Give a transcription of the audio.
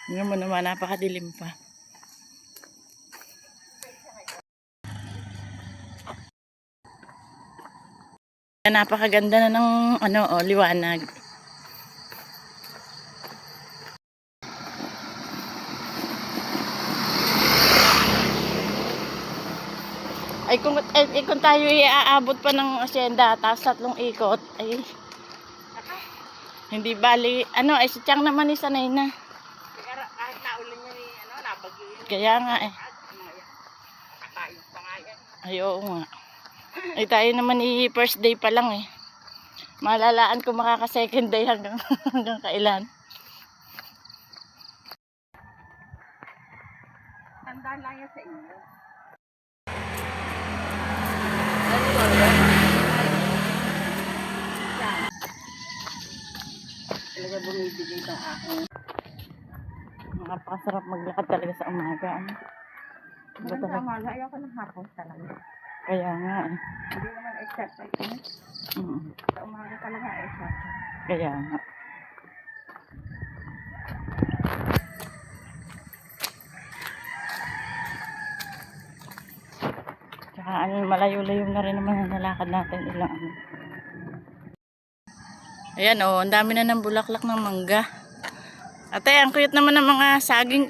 Tingnan mo naman, napakadilim pa. Napakaganda na ng liwanag. Ay kung tayo iaabot pa ng asyenda tapos 3 ikot ay hindi bali ay si Chang naman sanay na. Kahit naulin niya ni nabagyo yun. Kaya nga nakatayo pa nga yan. Ay oo nga. Ay tayo naman first day pa lang Malalaan kung makaka second day hanggang kailan. Tandaan lang yan sa inyo. Talaga bumibigay ng aking. Napakasarap maglakad talaga sa umaga. Sa umaga, ayaw ko ng hapon talaga. Kaya nga Hindi naman exercise. Sa umaga talaga exercise. Kaya nga. Tsaka malayo-layo na rin naman ang nalakad natin ilang Ayan ang dami na ng bulaklak ng mangga. Ate, ang cute naman ng mga saging